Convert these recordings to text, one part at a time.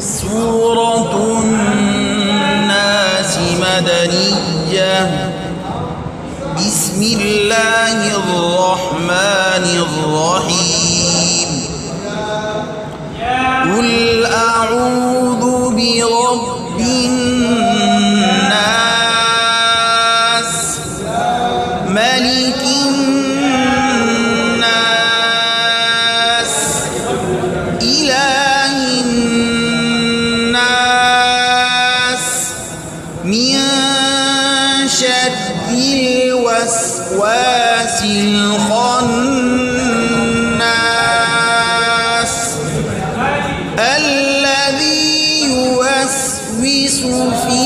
سورة الناس مدنية. بسم الله الرحمن الرحيم. قل أعوذ برب الناس ملك الناس إله الناس من شر الوسواس الخناس الذي يوسوس في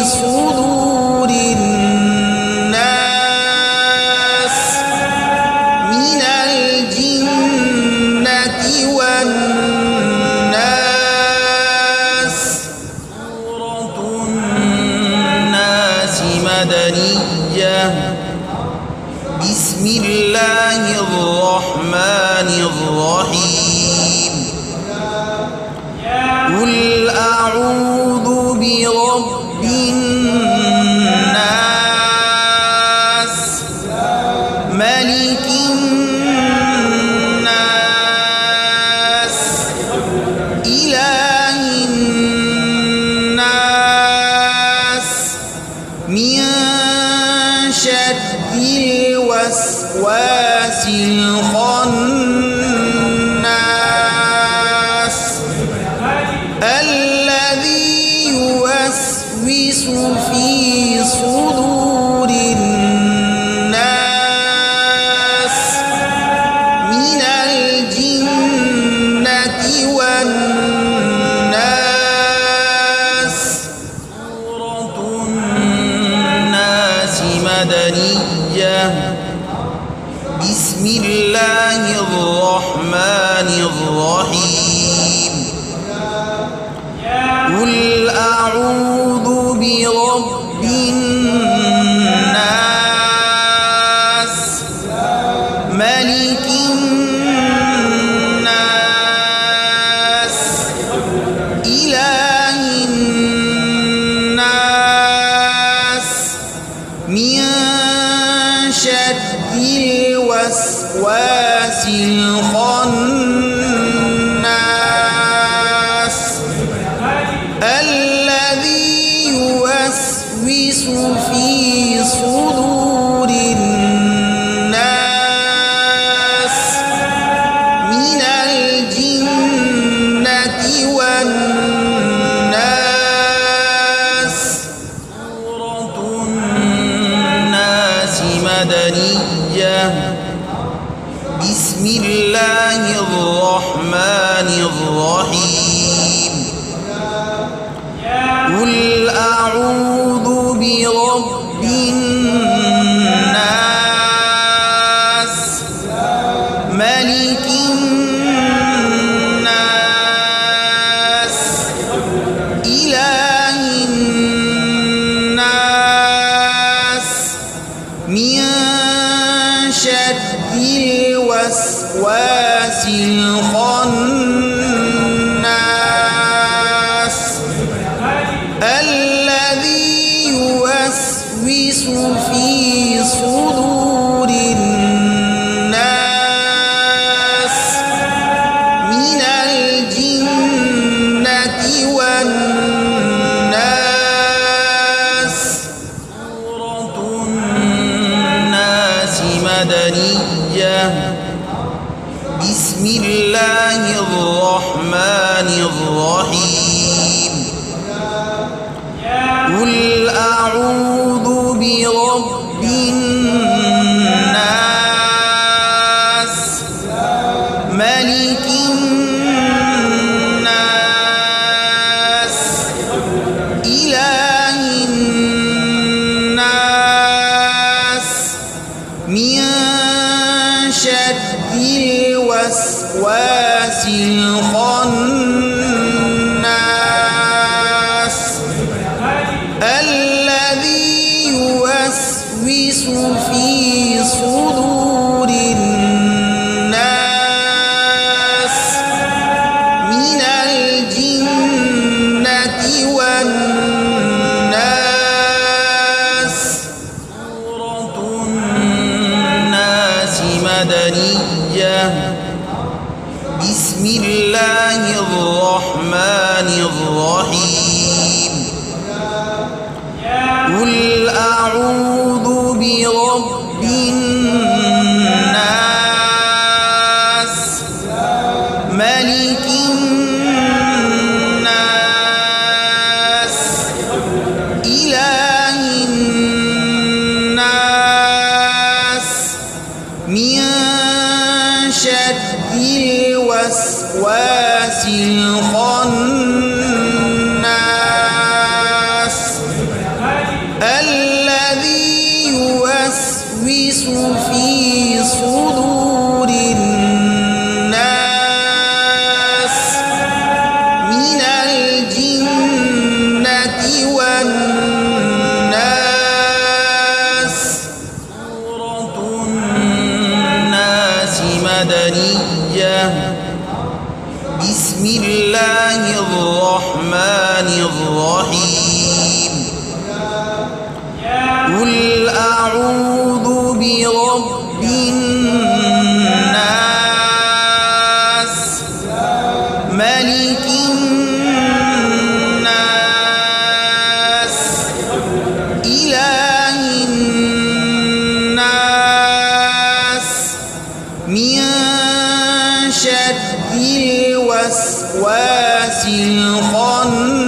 صدور الناس من الجنة والناس. سورة الناس مدنية. بسم الله الرحمن الرحيم. قل أعوذ برب الناس ملك الناس إله الناس من شر الوسواس الخناس الذي يوسوس في صدور الناس من الجنة والناس. سورة الناس مدنية. بسم الله الرحمن الرحيم. قل أعوذ برب الناس ملك الناس إله الناس من شر الوسواس الخناس الذي يوسوس في صدور الناس من الجنة والناس. سورة الناس مدنية. بسم الله الرحمن الرحيم. قل أعوذ برب الناس ملك الناس إله الناس من شر الوسواس الخناس الذي يوسوس في صدور الناس من الجنة والناس. سورة الناس مدنية. بسم الله الرحمن الرحيم. قل أعوذ برب الناس ملك الناس إله الناس من شر الوسواس الخناس الرحمن الرحيم قل أعوذ برب الناس ملك الناس إله الناس من شر الوسواس الخناس الذي يوسوس في صدور الناس من الجنة والناس سورة الناس مدنية بسم الله الرحمن الرحيم قل أعوذ برب الناس ملك الناس إله الناس من شر الوسواس الخناس